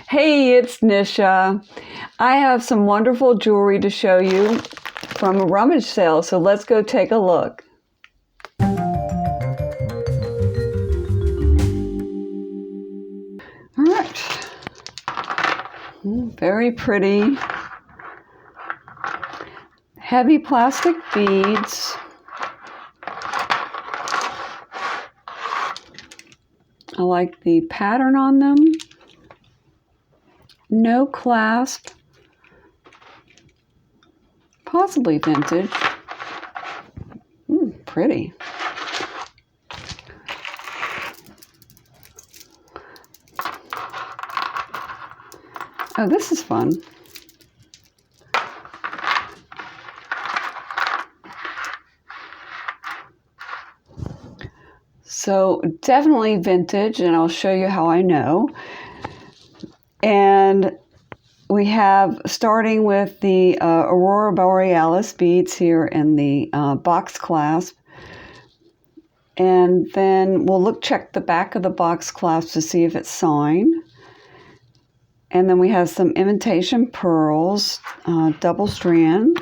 Hey, it's Nisha. I have some wonderful jewelry to show you from a rummage sale, so let's go take a look. All right. Very pretty. Heavy plastic beads. I like the pattern on them. No clasp. Possibly vintage. Pretty. Oh, this is fun. So definitely vintage, and I'll show you how I know. And we have, starting with the Aurora Borealis beads here in the box clasp. And then we'll check the back of the box clasp to see if it's signed. And then we have some imitation pearls, double strand.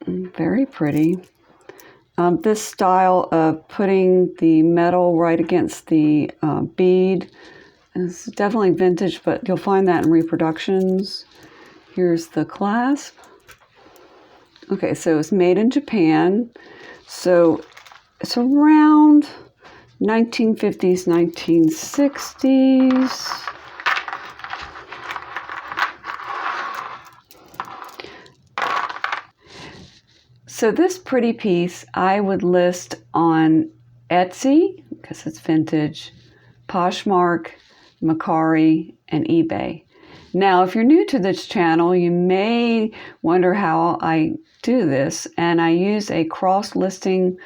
Very pretty. This style of putting the metal right against the bead is definitely vintage, but you'll find that in reproductions. Here's the clasp. Okay, so it's made in Japan. So it's around 1950s, 1960s. So this pretty piece I would list on Etsy because it's vintage, Poshmark, Mercari, and eBay. Now, if you're new to this channel, you may wonder how I do this, and I use a cross-listing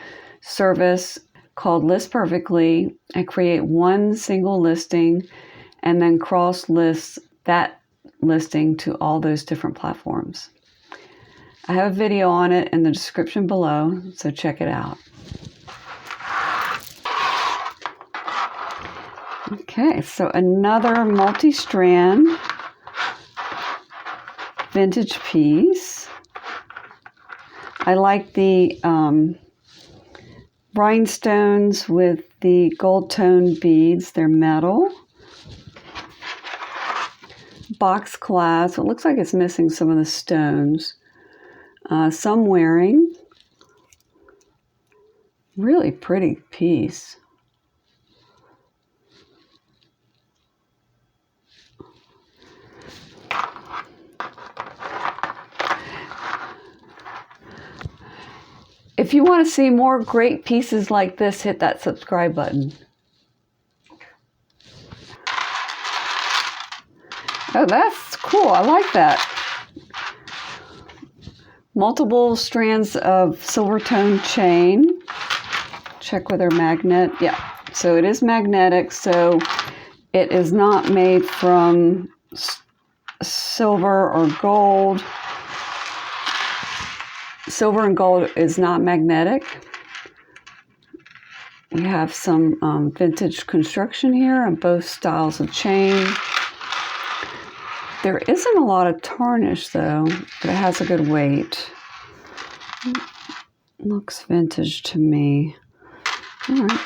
service called List Perfectly. I create one single listing and then cross-list that listing to all those different platforms. I have a video on it in the description below, so check it out. Okay, so another multi-strand vintage piece. I like the rhinestones with the gold tone beads. They're metal. Box clasp. It looks like it's missing some of the stones. Some wearing. Really pretty piece. If you want to see more great pieces like this, hit that subscribe button. Oh, that's cool. I like that. Multiple strands of silver tone chain. Check with our magnet. Yeah, so it is magnetic, so it is not made from silver or gold. Silver and gold is not magnetic. We have some vintage construction here on both styles of chain. There isn't a lot of tarnish though, but it has a good weight. Looks vintage to me. All right.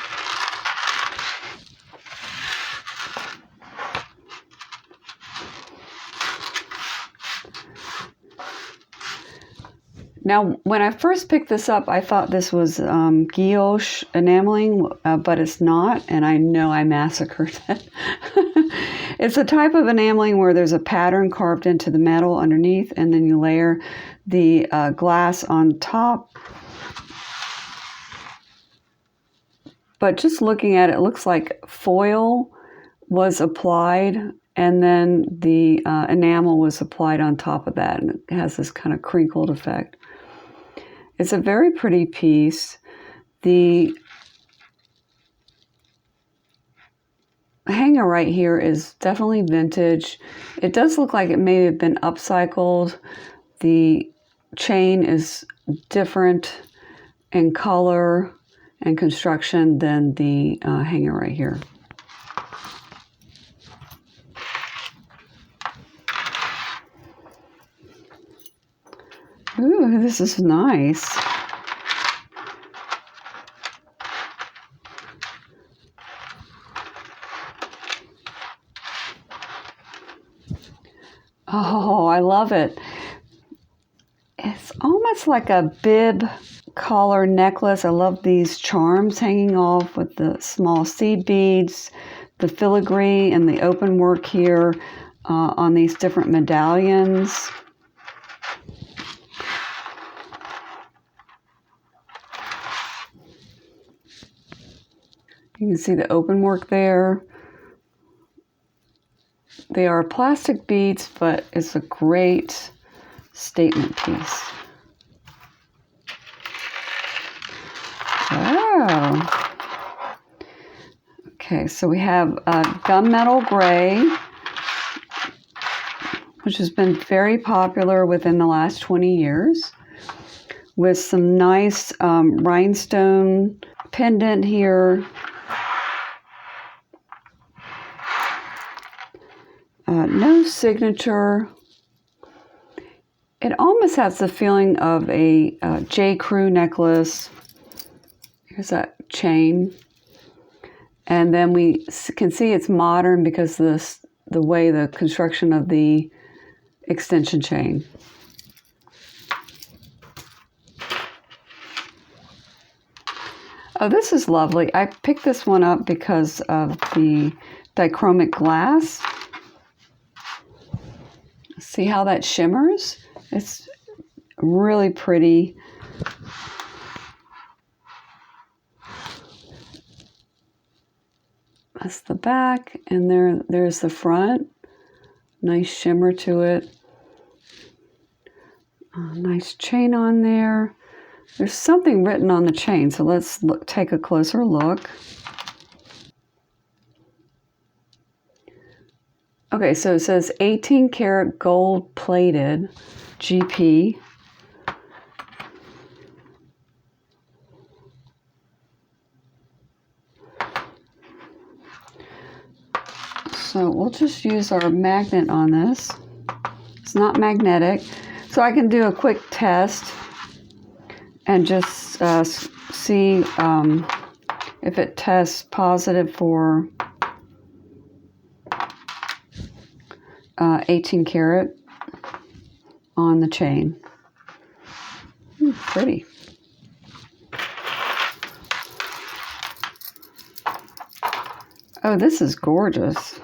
Now, when I first picked this up, I thought this was guilloche enameling, but it's not, and I know I massacred it. It's a type of enameling where there's a pattern carved into the metal underneath, and then you layer the glass on top. But just looking at it, it looks like foil was applied, and then the enamel was applied on top of that, and it has this kind of crinkled effect. It's a very pretty piece. The hanger right here is definitely vintage. It does look like it may have been upcycled. The chain is different in color. and construction than the hanger right here. Ooh, this is nice. Oh, I love it. It's almost like a bib collar necklace. I love these charms hanging off with the small seed beads, the filigree, and the open work here on these different medallions. You can see the open work there. They are plastic beads, but it's a great statement piece. Wow. Okay, so we have gunmetal gray, which has been very popular within the last 20 years, with some nice rhinestone pendant here. No signature. It almost has the feeling of a J. Crew necklace. Here's that chain. And then we can see it's modern because of the way the construction of the extension chain. Oh, this is lovely. I picked this one up because of the dichromic glass. See how that shimmers? It's really pretty. That's the back, and there's the front. Nice shimmer to it. Nice chain on there. There's something written on the chain, so let's take a closer look. Okay, so it says 18 karat gold plated GP. So we'll just use our magnet on this. It's not magnetic. So I can do a quick test and just see if it tests positive for 18 karat on the chain. Pretty. Oh, this is gorgeous.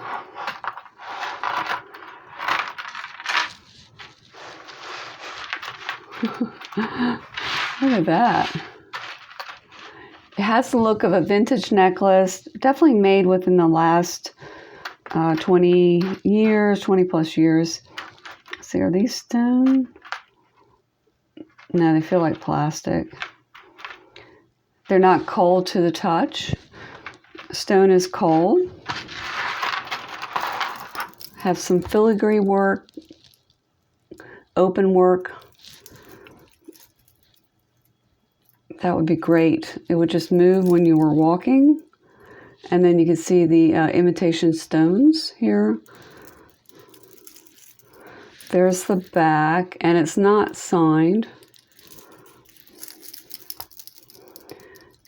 Look at that. It has the look of a vintage necklace, definitely made within the last 20 years, 20 plus years. See, are these stone? No, they feel like plastic. They're not cold to the touch. Stone is cold. Have some filigree work, open work. That would be great. It would just move when you were walking. And then you can see the imitation stones here. There's the back, and it's not signed.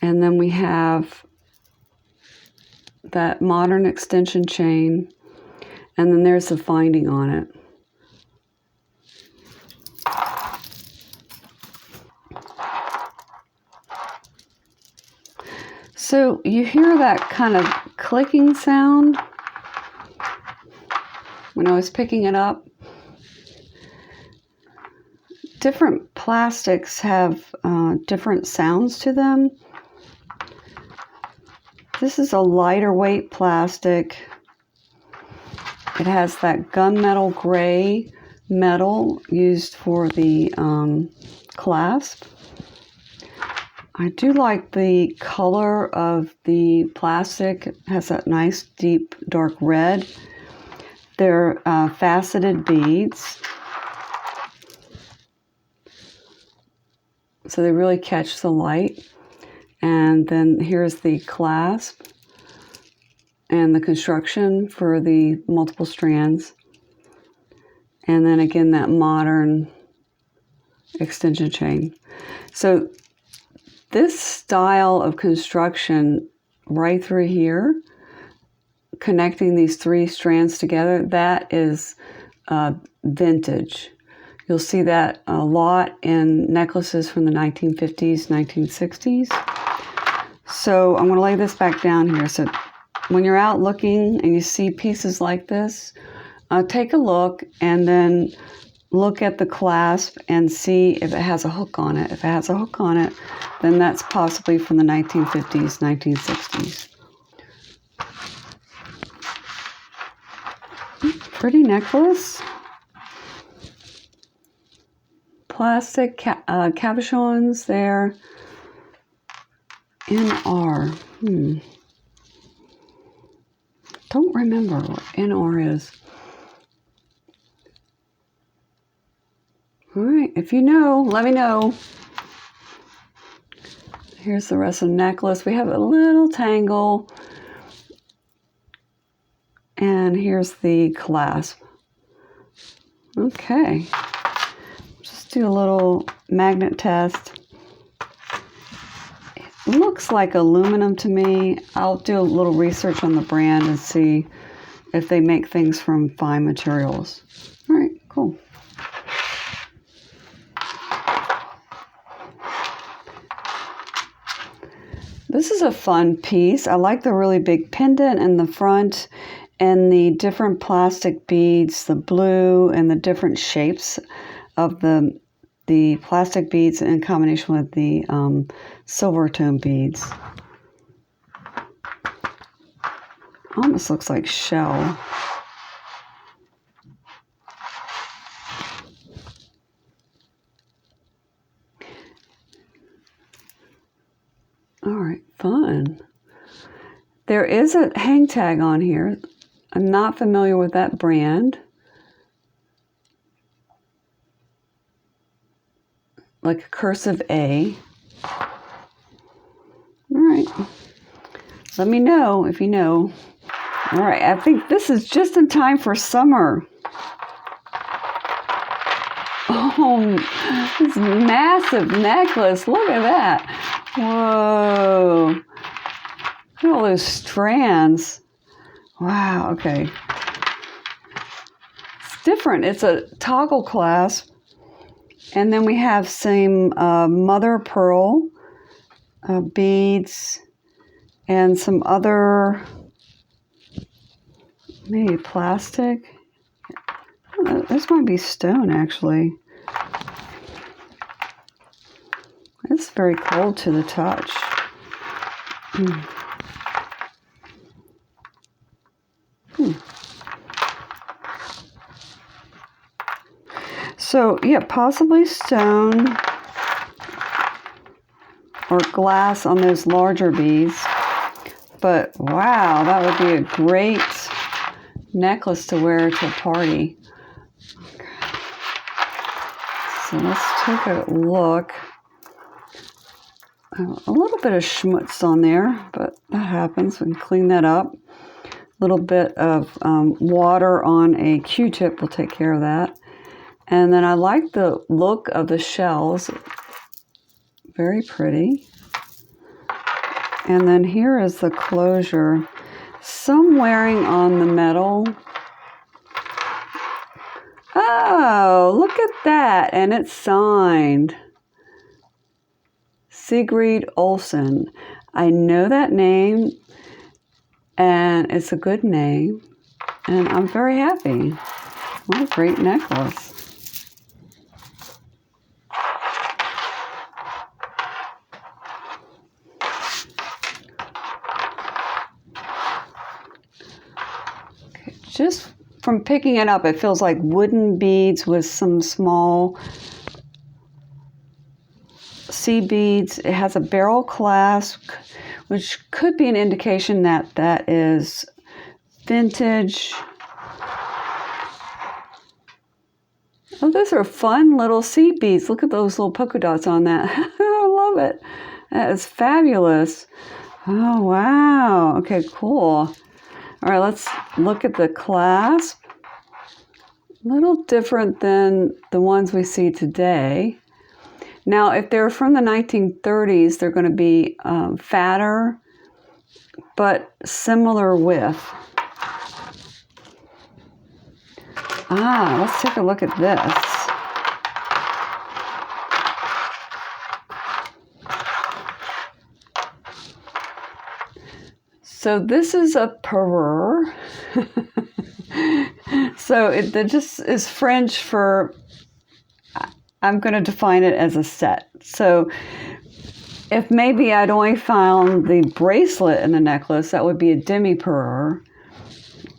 And then we have that modern extension chain, and then there's the finding on it. So you hear that kind of clicking sound when I was picking it up. Different plastics have different sounds to them. This is a lighter weight plastic. It has that gunmetal gray metal used for the clasp. I do like the color of the plastic. It has that nice deep dark red. They're faceted beads. So they really catch the light. And then here's the clasp and the construction for the multiple strands. And then again, that modern extension chain. So this style of construction right through here, connecting these 3 strands together, that is vintage. You'll see that a lot in necklaces from the 1950s, 1960s. So I'm going to lay this back down here. So when you're out looking and you see pieces like this, take a look and then look at the clasp and see if it has a hook on it. If it has a hook on it, then that's possibly from the 1950s, 1960s. Pretty necklace. Plastic cabochons there. NR. Don't remember what NR is. All right, if you know, let me know. Here's the rest of the necklace. We have a little tangle. And here's the clasp. Okay. Just do a little magnet test. It looks like aluminum to me. I'll do a little research on the brand and see if they make things from fine materials. All right, cool. This is a fun piece. I like the really big pendant in the front and the different plastic beads, the blue and the different shapes of the plastic beads in combination with the silver tone beads. Almost looks like shell. All right, fun. There is a hang tag on here. I'm not familiar with that brand. Like a cursive A. All right. Let me know if you know. All right, I think this is just in time for summer. Oh, this massive necklace. Look at that. Whoa. Look at all those strands. Wow, okay. It's different. It's a toggle clasp. And then we have some mother of pearl beads and some other, maybe plastic. This might be stone, actually. It's very cold to the touch. So, yeah, possibly stone or glass on those larger beads. But, wow, that would be a great necklace to wear to a party. So let's take a look. A little bit of schmutz on there, but that happens. We can clean that up. A little bit of water on a Q-tip will take care of that. And then I like the look of the shells. Very pretty. And then here is the closure. Some wearing on the metal. Oh, look at that. And it's signed. Sigrid Olsen. I know that name, and it's a good name, and I'm very happy. What a great necklace. Okay, just from picking it up, it feels like wooden beads with some small seed beads. It has a barrel clasp, which could be an indication that that is vintage. Oh, those are fun little seed beads. Look at those little polka dots on that. I love it. That is fabulous. Oh, wow. Okay, cool. All right, let's look at the clasp. A little different than the ones we see today. Now, if they're from the 1930s, they're going to be fatter, but similar width. Let's take a look at this. So this is a parure. So it just is French for, I'm going to define it as a set. So if maybe I'd only found the bracelet in the necklace, that would be a demi-parure.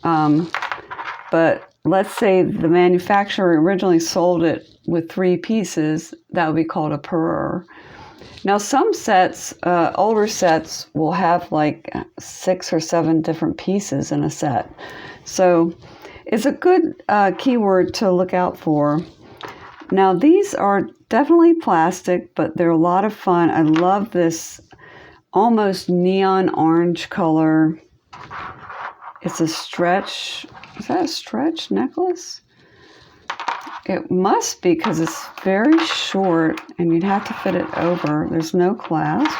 But let's say the manufacturer originally sold it with 3 pieces, that would be called a parure. Now some sets, older sets, will have like 6 or 7 different pieces in a set. So it's a good keyword to look out for. Now these are definitely plastic, but they're a lot of fun. I love this almost neon orange color. It's a stretch. Is that a stretch necklace? It must be because it's very short and you'd have to fit it over. There's no clasp.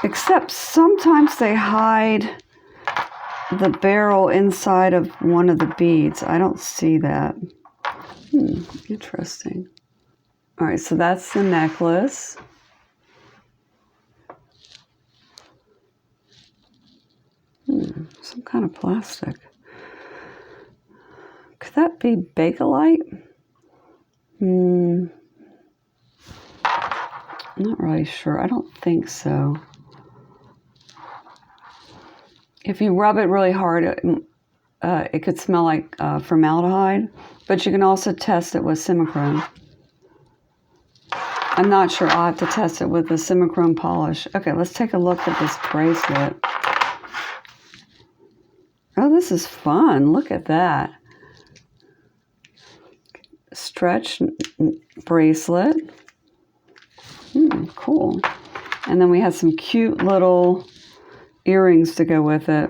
Except sometimes they hide the barrel inside of one of the beads. I don't see that. Interesting. All right, so that's the necklace. Some kind of plastic. Could that be Bakelite? I'm not really sure. I don't think so. If you rub it really hard, it could smell like formaldehyde, but you can also test it with Simichrome. I'm not sure. I'll have to test it with the Simichrome polish. Okay, let's take a look at this bracelet. Oh, this is fun. Look at that. Stretch bracelet. Cool. And then we have some cute little earrings to go with it.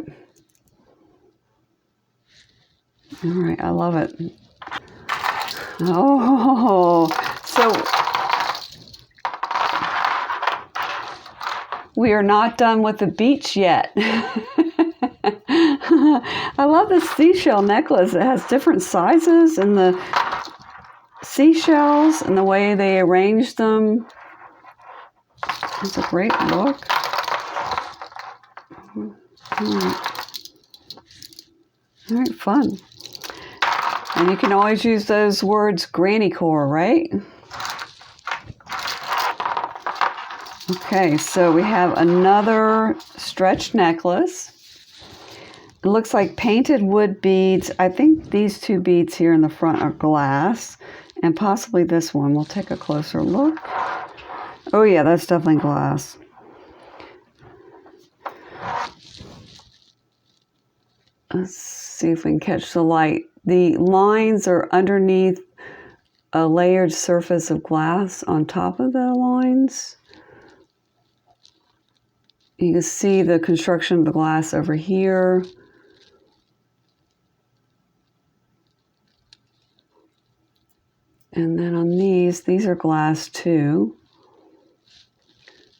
All right, I love it. Oh, so we are not done with the beach yet. I love the seashell necklace. It has different sizes and the seashells and the way they arrange them. It's a great look. All right, fun. And you can always use those words granny core, right? Okay, so we have another stretch necklace. It looks like painted wood beads. I think these 2 beads here in the front are glass, and possibly this one. We'll take a closer look. Oh yeah, that's definitely glass. Let's see if we can catch the light. The lines are underneath a layered surface of glass on top of the lines. You can see the construction of the glass over here. And then on these are glass too.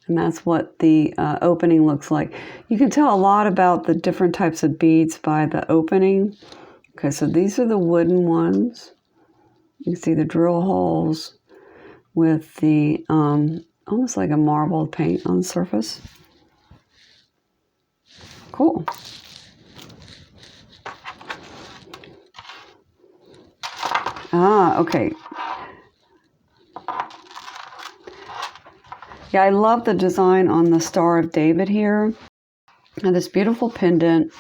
And that's what the opening looks like. You can tell a lot about the different types of beads by the opening. Okay, so these are the wooden ones. You can see the drill holes with the almost like a marbled paint on the surface. Cool. Okay. Yeah, I love the design on the Star of David here. And this beautiful pendant.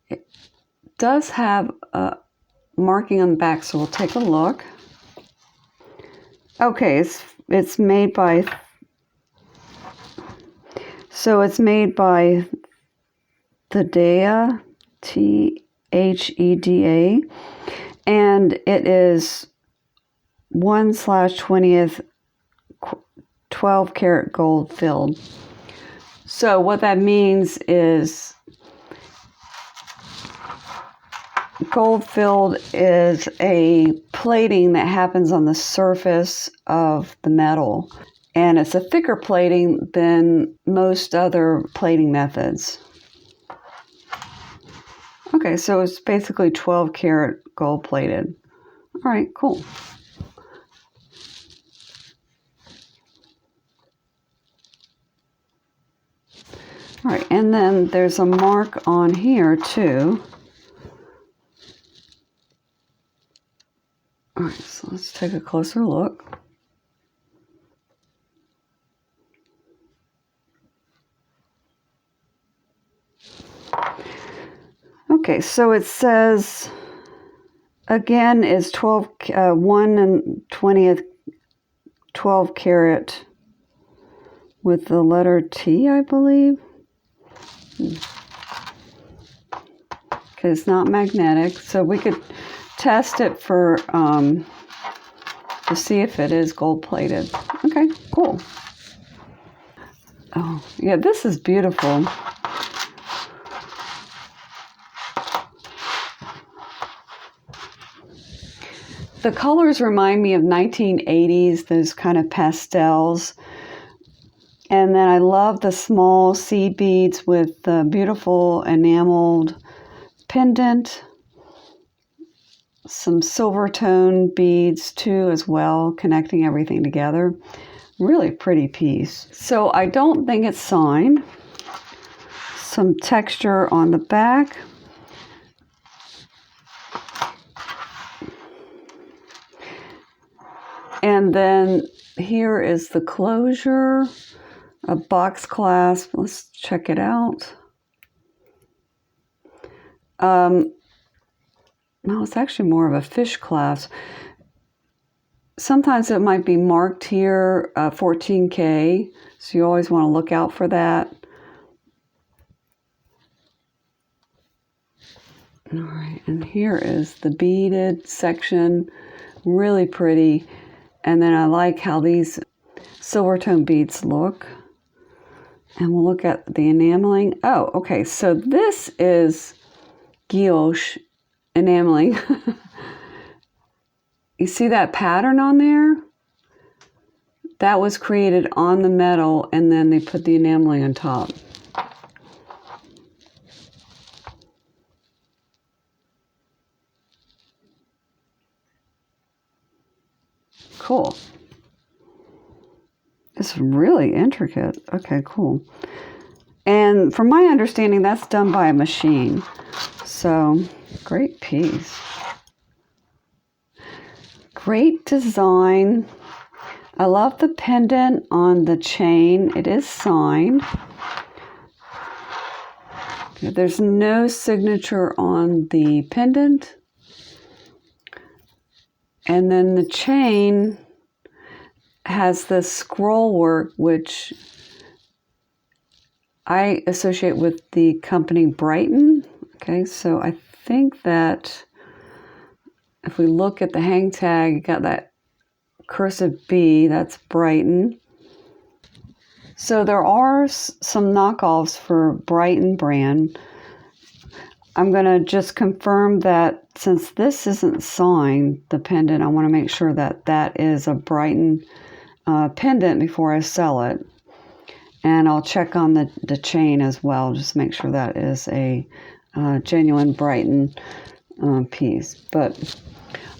It does have a marking on the back, so we'll take a look. Okay, it's made by Theda, Theda, and it is 1/20th 12 karat gold filled. So what that means is gold filled is a plating that happens on the surface of the metal, and it's a thicker plating than most other plating methods. Okay, so it's basically 12 karat gold plated. All right, cool. All right, and then there's a mark on here too. All right, so let's take a closer look. Okay, so it says, again, is 1/20th 12 karat with the letter T, I believe. Okay, it's not magnetic, so we could test it for to see if it is gold plated. Okay, cool. Oh, yeah, this is beautiful. The colors remind me of 1980s, those kind of pastels. And then I love the small seed beads with the beautiful enameled pendant. Some silver tone beads too as well, connecting everything together. Really pretty piece. So I don't think it's signed. Some texture on the back. And then here is the closure. A box clasp. Let's check it out. No, it's actually more of a fish clasp. Sometimes it might be marked here 14K, so you always want to look out for that. All right, and here is the beaded section. Really pretty. And then I like how these silver tone beads look. And we'll look at the enameling. Oh, okay. So this is guilloche enameling. You see that pattern on there? That was created on the metal, and then they put the enameling on top. Cool. It's really intricate. Okay, cool. And from my understanding, that's done by a machine. So, great piece. Great design. I love the pendant on the chain. It is signed. There's no signature on the pendant. And then the chain has the scroll work, which I associate with the company Brighton. Okay, so I think that if we look at the hang tag, you got that cursive B, that's Brighton. So there are some knockoffs for Brighton brand. I'm going to just confirm that since this isn't signed, the pendant, I want to make sure that that is a Brighton pendant before I sell it. And I'll check on the chain as well, just make sure that is a genuine Brighton piece. But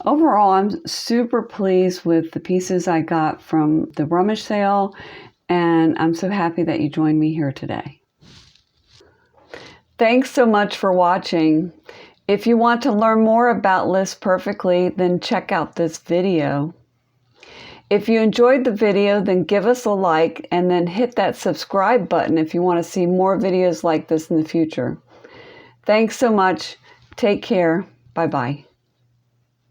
overall, I'm super pleased with the pieces I got from the Rummage sale, and I'm so happy that you joined me here today. Thanks so much for watching. If you want to learn more about List Perfectly, then check out this video. If you enjoyed the video, then give us a like and then hit that subscribe button if you want to see more videos like this in the future. Thanks so much. Take care. Bye-bye.